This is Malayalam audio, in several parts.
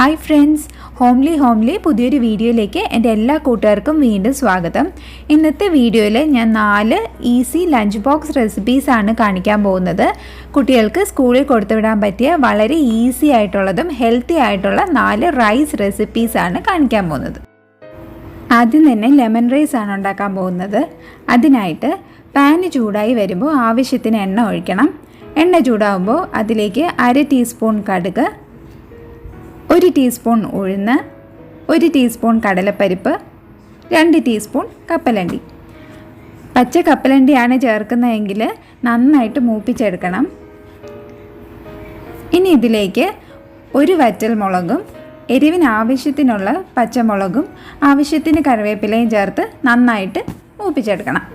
ഹായ് ഫ്രണ്ട്സ്, ഹോംലി പുതിയൊരു വീഡിയോയിലേക്ക് എൻ്റെ എല്ലാ കൂട്ടുകാർക്കും വീണ്ടും സ്വാഗതം. ഇന്നത്തെ വീഡിയോയിൽ ഞാൻ 4 ഈസി ലഞ്ച് ബോക്സ് റെസിപ്പീസാണ് കാണിക്കാൻ പോകുന്നത്. കുട്ടികൾക്ക് സ്കൂളിൽ കൊടുത്തുവിടാൻ പറ്റിയ വളരെ ഈസി ആയിട്ടുള്ളതും ഹെൽത്തി ആയിട്ടുള്ള 4 റൈസ് റെസിപ്പീസാണ് കാണിക്കാൻ പോകുന്നത്. ആദ്യം തന്നെ ലെമൺ റൈസ് ആണ് ഉണ്ടാക്കാൻ പോകുന്നത്. അതിനായിട്ട് പാന് ചൂടായി വരുമ്പോൾ ആവശ്യത്തിന് എണ്ണ ഒഴിക്കണം. എണ്ണ ചൂടാകുമ്പോൾ അതിലേക്ക് 1/2 ടീസ്പൂൺ കടുക്, 1 ടീസ്പൂൺ ഉഴുന്ന്, 1 ടീസ്പൂൺ കടലപ്പരിപ്പ്, 2 ടീസ്പൂൺ കപ്പലണ്ടി. പച്ച കപ്പലണ്ടിയാണ് ചേർക്കുന്നതെങ്കിൽ നന്നായിട്ട് മൂപ്പിച്ചെടുക്കണം. ഇനി ഇതിലേക്ക് 1 വറ്റൽമുളകും, എരിവിന് ആവശ്യത്തിനുള്ള പച്ചമുളകും, ആവശ്യത്തിന് കറിവേപ്പിലയും ചേർത്ത് നന്നായിട്ട് മൂപ്പിച്ചെടുക്കണം.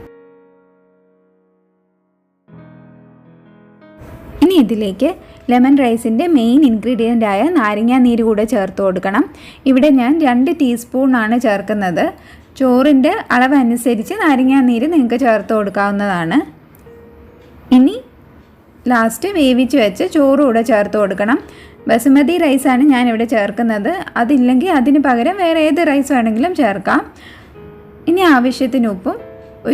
ഇനി ഇതിലേക്ക് ലെമൺ റൈസിൻ്റെ മെയിൻ ഇൻഗ്രീഡിയൻ്റായ നാരങ്ങാനീര് കൂടെ ചേർത്ത് കൊടുക്കണം. ഇവിടെ ഞാൻ 2 ടീസ്പൂണാണ് ചേർക്കുന്നത്. ചോറിൻ്റെ അളവനുസരിച്ച് നാരങ്ങാനീര് നിങ്ങൾക്ക് ചേർത്ത് കൊടുക്കാവുന്നതാണ്. ഇനി ലാസ്റ്റ് വേവിച്ച് വെച്ച് ചോറ് കൂടെ ചേർത്ത് കൊടുക്കണം. ബസുമതി റൈസാണ് ഞാനിവിടെ ചേർക്കുന്നത്. അതില്ലെങ്കിൽ അതിന് പകരം വേറെ ഏത് റൈസ് വേണമെങ്കിലും ചേർക്കാം. ഇനി ആവശ്യത്തിന് ഉപ്പും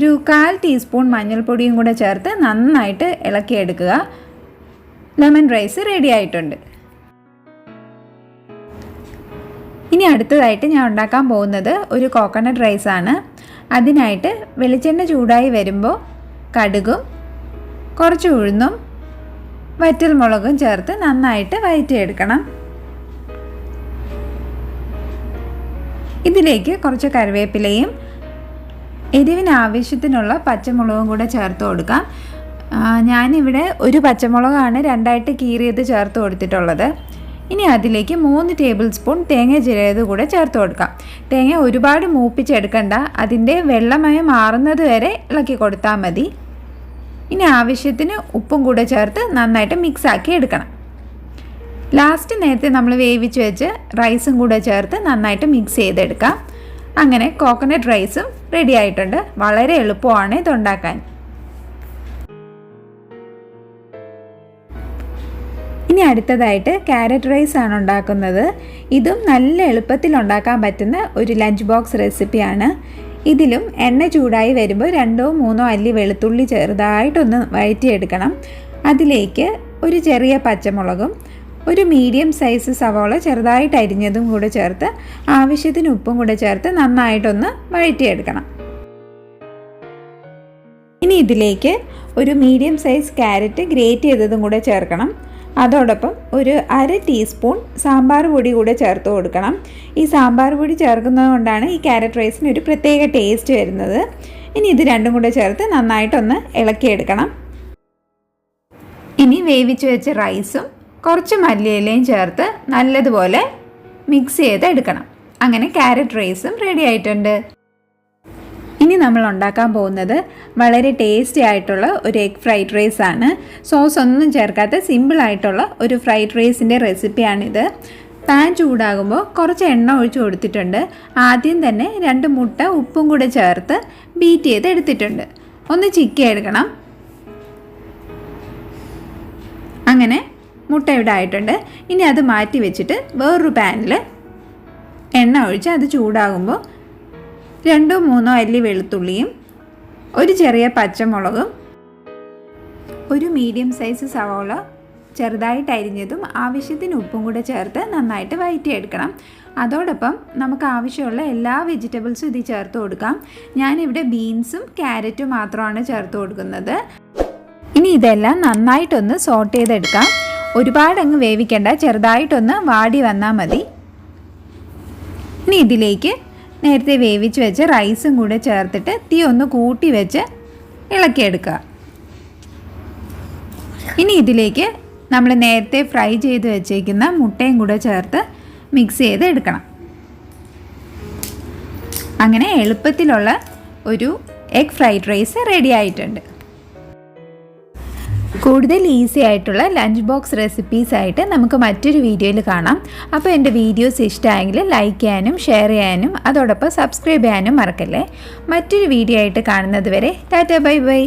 1/4 ടീസ്പൂൺ മഞ്ഞൾപ്പൊടിയും കൂടെ ചേർത്ത് നന്നായിട്ട് ഇളക്കിയെടുക്കുക. ലെമൺ റൈസ് റെഡി ആയിട്ടുണ്ട്. ഇനി അടുത്തതായിട്ട് ഞാൻ ഉണ്ടാക്കാൻ പോകുന്നത് ഒരു കോക്കനട്ട് റൈസാണ്. അതിനായിട്ട് വെളിച്ചെണ്ണ ചൂടായി വരുമ്പോൾ കടുകും കുറച്ച് ഉഴുന്നും വറ്റൽമുളകും ചേർത്ത് നന്നായിട്ട് വഴറ്റിയെടുക്കണം. ഇതിലേക്ക് കുറച്ച് കറിവേപ്പിലയും എരിവിന് ആവശ്യത്തിനുള്ള പച്ചമുളകും കൂടെ ചേർത്ത് കൊടുക്കാം. ഞാനിവിടെ 1 പച്ചമുളകാണ് 2ആയിട്ട് കീറിയത് ചേർത്ത് കൊടുത്തിട്ടുള്ളത്. ഇനി അതിലേക്ക് 3 ടേബിൾ സ്പൂൺ തേങ്ങ ചിരകിയത് കൂടെ ചേർത്ത് കൊടുക്കാം. തേങ്ങ ഒരുപാട് മൂപ്പിച്ചെടുക്കണ്ട, അതിൻ്റെ വെള്ളമയം മാറുന്നത് വരെ ഇളക്കി കൊടുത്താൽ മതി. ഇനി ആവശ്യത്തിന് ഉപ്പും കൂടെ ചേർത്ത് നന്നായിട്ട് മിക്സാക്കി എടുക്കണം. ലാസ്റ്റ് നേരത്തെ നമ്മൾ വേവിച്ച് വെച്ച് റൈസും കൂടെ ചേർത്ത് നന്നായിട്ട് മിക്സ് ചെയ്തെടുക്കാം. അങ്ങനെ കോക്കനട്ട് റൈസും റെഡി ആയിട്ടുണ്ട്. വളരെ എളുപ്പമാണ് ഇതുണ്ടാക്കാൻ. ഇനി അടുത്തതായിട്ട് ക്യാരറ്റ് റൈസ് ആണ് ഉണ്ടാക്കുന്നത്. ഇതും നല്ല എളുപ്പത്തിൽ ഉണ്ടാക്കാൻ പറ്റുന്ന ഒരു ലഞ്ച് ബോക്സ് റെസിപ്പിയാണ്. ഇതിലും എണ്ണ ചൂടായി വരുമ്പോൾ 2-3 അല്ലി വെളുത്തുള്ളി ചെറുതായിട്ടൊന്ന് വഴറ്റിയെടുക്കണം. അതിലേക്ക് ഒരു ചെറിയ പച്ചമുളകും 1 മീഡിയം സൈസ് സവാള ചെറുതായിട്ട് അരിഞ്ഞതും കൂടെ ചേർത്ത് ആവശ്യത്തിന് ഉപ്പും കൂടെ ചേർത്ത് നന്നായിട്ടൊന്ന് വഴറ്റിയെടുക്കണം. ഇനി ഇതിലേക്ക് ഒരു മീഡിയം സൈസ് ക്യാരറ്റ് ഗ്രേറ്റ് ചെയ്തതും കൂടെ ചേർക്കണം. അതോടൊപ്പം ഒരു 1/2 ടീസ്പൂൺ സാമ്പാർ പൊടി കൂടെ ചേർത്ത് കൊടുക്കണം. ഈ സാമ്പാർ പൊടി ചേർക്കുന്നത് കൊണ്ടാണ് ഈ ക്യാരറ്റ് റൈസിന് ഒരു പ്രത്യേക ടേസ്റ്റ് വരുന്നത്. ഇനി ഇത് രണ്ടും കൂടെ ചേർത്ത് നന്നായിട്ടൊന്ന് ഇളക്കിയെടുക്കണം. ഇനി വേവിച്ച് വെച്ച റൈസും കുറച്ച് മല്ലിയിലയും ചേർത്ത് നല്ലതുപോലെ മിക്സ് ചെയ്തെടുക്കണം. അങ്ങനെ ക്യാരറ്റ് റൈസും റെഡി ആയിട്ടുണ്ട്. ഇനി നമ്മൾ ഉണ്ടാക്കാൻ പോകുന്നത് വളരെ ടേസ്റ്റി ആയിട്ടുള്ള ഒരു എഗ് ഫ്രൈഡ് റൈസ് ആണ്. സോസ് ഒന്നും ചേർക്കാത്ത സിമ്പിളായിട്ടുള്ള ഒരു ഫ്രൈഡ് റൈസിൻ്റെ റെസിപ്പിയാണിത്. പാൻ ചൂടാകുമ്പോൾ കുറച്ച് എണ്ണ ഒഴിച്ച് കൊടുത്തിട്ടുണ്ട്. ആദ്യം തന്നെ 2 മുട്ട ഉപ്പും കൂടെ ചേർത്ത് ബീറ്റ് ചെയ്ത് എടുത്തിട്ടുണ്ട്. ഒന്ന് ചിക്കി എടുക്കണം. അങ്ങനെ മുട്ട ഇവിടെ ആയിട്ടുണ്ട്. ഇനി അത് മാറ്റി വെച്ചിട്ട് വേറൊരു പാനിൽ എണ്ണ ഒഴിച്ച് അത് ചൂടാകുമ്പോൾ 2-3 അല്ലി വെളുത്തുള്ളിയും 1 ചെറിയ പച്ചമുളകും 1 മീഡിയം സൈസ് സവാള ചെറുതായിട്ട് അരിഞ്ഞതും ആവശ്യത്തിന് ഉപ്പും കൂടെ ചേർത്ത് നന്നായിട്ട് വഴറ്റിയെടുക്കണം. അതോടൊപ്പം നമുക്ക് ആവശ്യമുള്ള എല്ലാ വെജിറ്റബിൾസും ഇതിൽ ചേർത്ത് കൊടുക്കാം. ഞാനിവിടെ ബീൻസും ക്യാരറ്റും മാത്രമാണ് ചേർത്ത് കൊടുക്കുന്നത്. ഇനി ഇതെല്ലാം നന്നായിട്ടൊന്ന് സോട്ട് ചെയ്തെടുക്കാം. ഒരുപാടങ്ങ് വേവിക്കേണ്ട, ചെറുതായിട്ടൊന്ന് വാടി വന്നാൽ മതി. ഇനി ഇതിലേക്ക് നേരത്തെ വേവിച്ച് വെച്ച് റൈസും കൂടെ ചേർത്തിട്ട് തീ ഒന്ന് കൂട്ടി വെച്ച് ഇളക്കിയെടുക്കുക. ഇനി ഇതിലേക്ക് നമ്മൾ നേരത്തെ ഫ്രൈ ചെയ്ത് വെച്ചേക്കുന്ന മുട്ടയും കൂടെ ചേർത്ത് മിക്സ് ചെയ്ത് എടുക്കണം. അങ്ങനെ എളുപ്പത്തിലുള്ള ഒരു എഗ് ഫ്രൈഡ് റൈസ് റെഡി ആയിട്ടുണ്ട്. കൂടുതൽ ഈസി ആയിട്ടുള്ള ലഞ്ച് ബോക്സ് റെസിപ്പീസായിട്ട് നമുക്ക് മറ്റൊരു വീഡിയോയിൽ കാണാം. അപ്പോൾ എൻ്റെ വീഡിയോസ് ഇഷ്ടമായെങ്കിൽ ലൈക്ക് ചെയ്യാനും ഷെയർ ചെയ്യാനും അതോടൊപ്പം സബ്സ്ക്രൈബ് ചെയ്യാനും മറക്കല്ലേ. മറ്റൊരു വീഡിയോ ആയിട്ട് കാണുന്നത് വരെ ടാറ്റ ബൈ ബൈ.